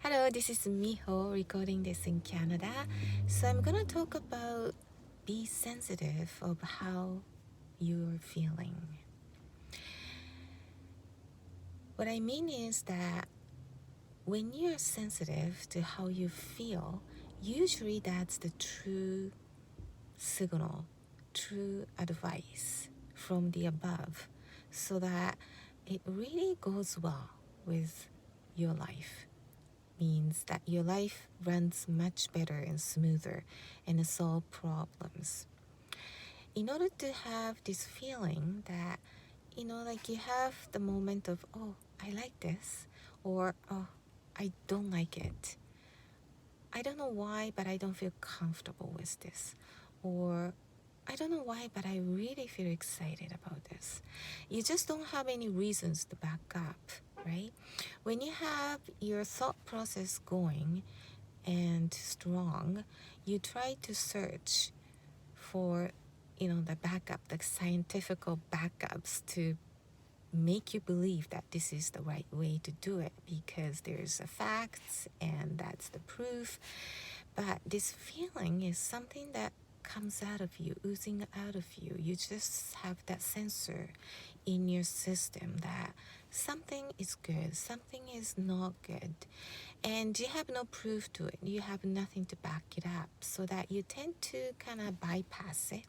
Hello, this is Miho recording this in Canada. So I'm gonna talk about be sensitive of how you're feeling. What I mean is that when you're sensitive to how you feel, usually that's the true signal, true advice from the above, so that it really goes well with your life. Means that your life runs much better and smoother and solve problems. In order to have this feeling that, like you have the moment of, oh, I like this, or oh, I don't like it. I don't know why, but I don't feel comfortable with this. Or I don't know why, but I really feel excited about this. You just don't have any reasons to back up, right? When you have your thought process going and strong, you try to search for, the backup, the scientific backups to make you believe that this is the right way to do it because there's a facts and that's the proof. But this feeling is something that comes out of you, oozing out of you. You just have that sensor in your system that something is good, something is not good, and you have no proof to it. You have nothing to back it up, so that you tend to kind of bypass it,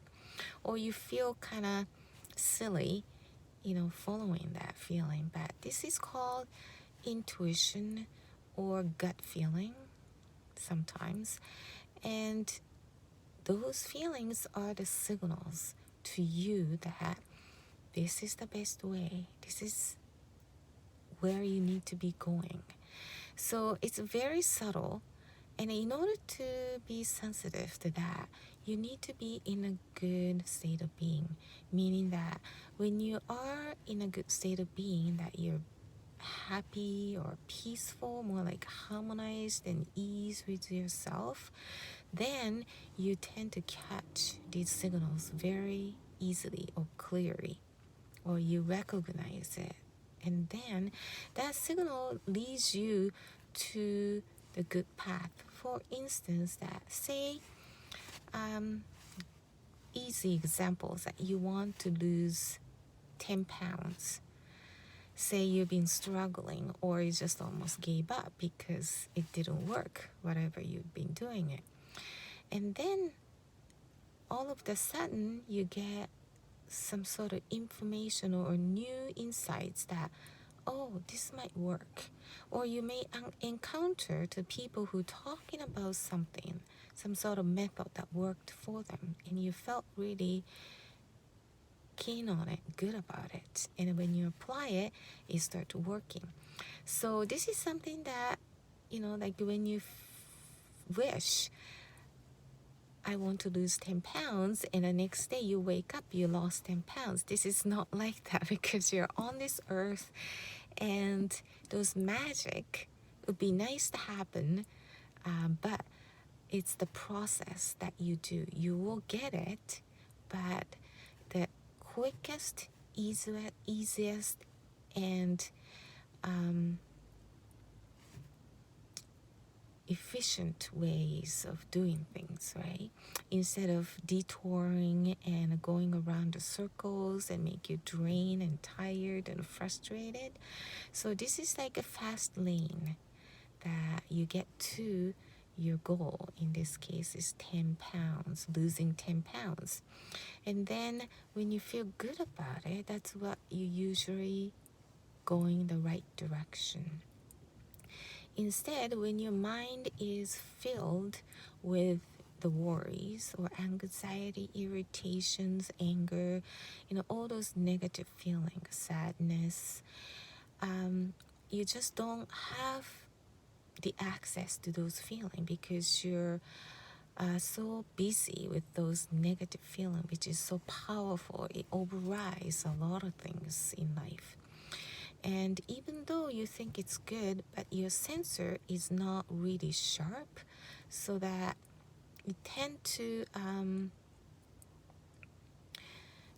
or you feel kind of silly, following that feeling. But this is called intuition or gut feeling sometimes, and those feelings are the signals to you that this is the best way. This is where you need to be going. So it's very subtle. And in order to be sensitive to that, you need to be in a good state of being. Meaning that when you are in a good state of being, that you're happy or peaceful, more like harmonized and ease with yourself, then you tend to catch these signals very easily or clearly, or you recognize it. And then that signal leads you to the good path. For instance, that say, easy examples, that you want to lose 10 pounds. Say you've been struggling, or you just almost gave up because it didn't work, whatever you've been doing it. And then all of a sudden you get some sort of information or new insights that, oh, this might work. Or you may encounter the people who talking about something, some sort of method that worked for them, and you felt really keen on it, good about it. And when you apply it, it starts working. So this is something that, like when you wish, I want to lose 10 pounds, and the next day you wake up, you lost 10 pounds. This is not like that because you're on this earth, and those magic would be nice to happen, but it's the process that you do. You will get it, but the quickest, easiest, and efficient ways of doing things, right? Instead of detouring and going around the circles and make you drained and tired and frustrated. So this is like a fast lane that you get to your goal. In this case is 10 pounds, losing 10 pounds. And then when you feel good about it, that's what you usually going the right direction. Instead, when your mind is filled with the worries or anxiety, irritations, anger, all those negative feelings, sadness, you just don't have the access to those feelings because you're so busy with those negative feelings, which is so powerful. It overrides a lot of things in life. And even though you think it's good, but your sensor is not really sharp, so that you tend to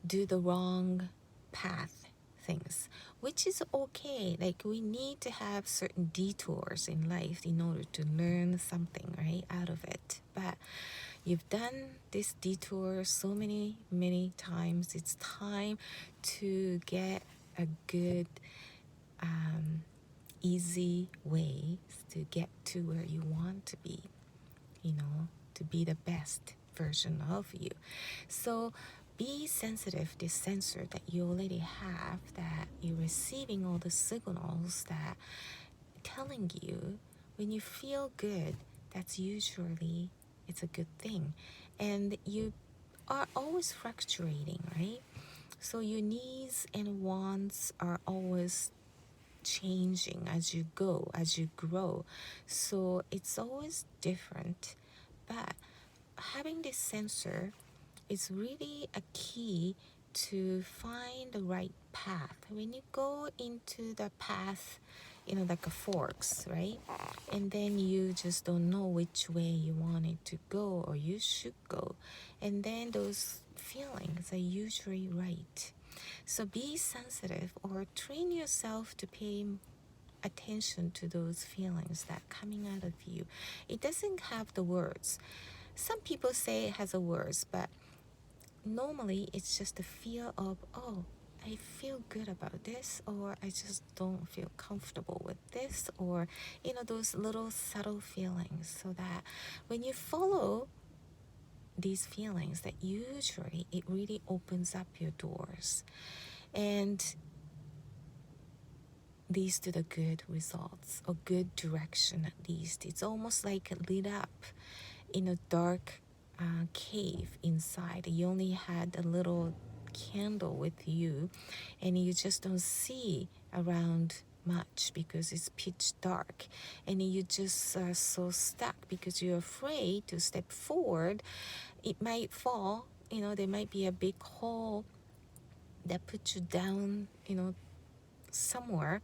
do the wrong path things, which is okay. Like we need to have certain detours in life in order to learn something, right, out of it. But you've done this detour so many times. It's time to get a good, easy way to get to where you want to be, to be the best version of you. So be sensitive, this sensor that you already have, that you're receiving all the signals that telling you when you feel good, that's usually it's a good thing. And you are always fluctuating, right? So your needs and wants are always changing as you go, as you grow. So it's always different. But having this sensor is really a key to find the right path. When you go into the path, like a forks, right? And then you just don't know which way you want it to go or you should go. And then those feelings are usually right. So be sensitive or train yourself to pay attention to those feelings that are coming out of you. It doesn't have the words. Some people say it has a words, but normally it's just a feel of, oh, I feel good about this, or I just don't feel comfortable with this, or those little subtle feelings. So that when you follow these feelings, that usually it really opens up your doors and leads to the good results or good direction. At least it's almost like lit up in a dark cave inside. You only had a little candle with you and you just don't see around much because it's pitch dark, and you just are so stuck because you're afraid to step forward. It might fall, there might be a big hole that puts you down, somewhere,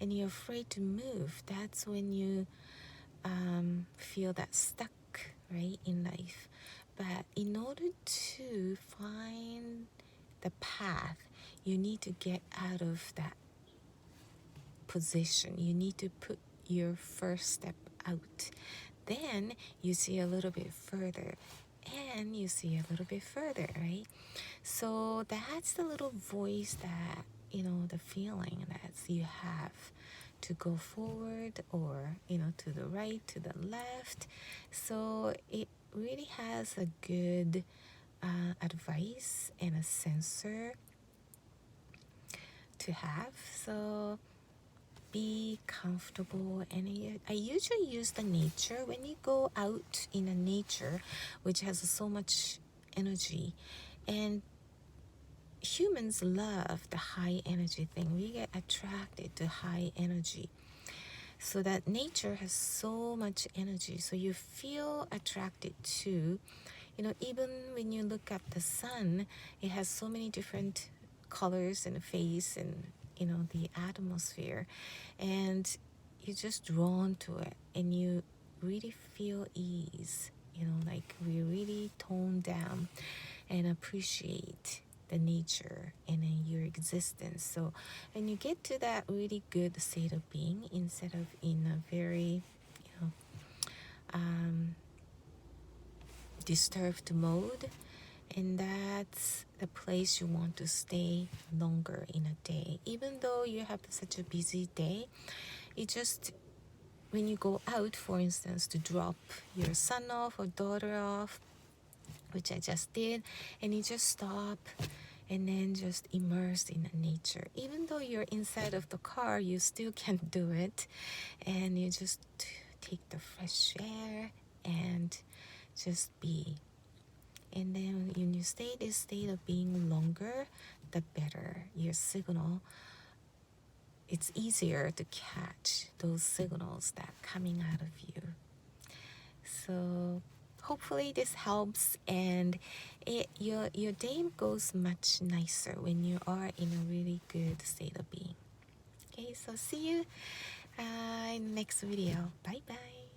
and you're afraid to move. That's when you feel that stuck, right, in life. But in order to find the path, you need to get out of that position. You need to put your first step out. Then you see a little bit further, and you see a little bit further, right? So that's the little voice that, the feeling that you have to go forward or, to the right, to the left. So it really has a good advice and a sensor to have. So be comfortable, and I usually use the nature. When you go out in the nature, which has so much energy, and humans love the high energy thing. We get attracted to high energy. So that nature has so much energy. So you feel attracted to, even when you look at the sun, it has so many different colors and face and, the atmosphere. And you're just drawn to it and you really feel ease, like we really tone down and appreciate the nature and in your existence. So when you get to that really good state of being, instead of in a very disturbed mode, and that's the place you want to stay longer in a day. Even though you have such a busy day, it just, when you go out, for instance, to drop your son off or daughter off, which I just did, and you just stop and then just immerse in nature. Even though you're inside of the car, you still can do it, and you just take the fresh air and just be. And then when you stay this state of being longer, the better your signal. It's easier to catch those signals that are coming out of you. So hopefully this helps, and your day goes much nicer when you are in a really good state of being. Okay, so see you in the next video. Bye bye.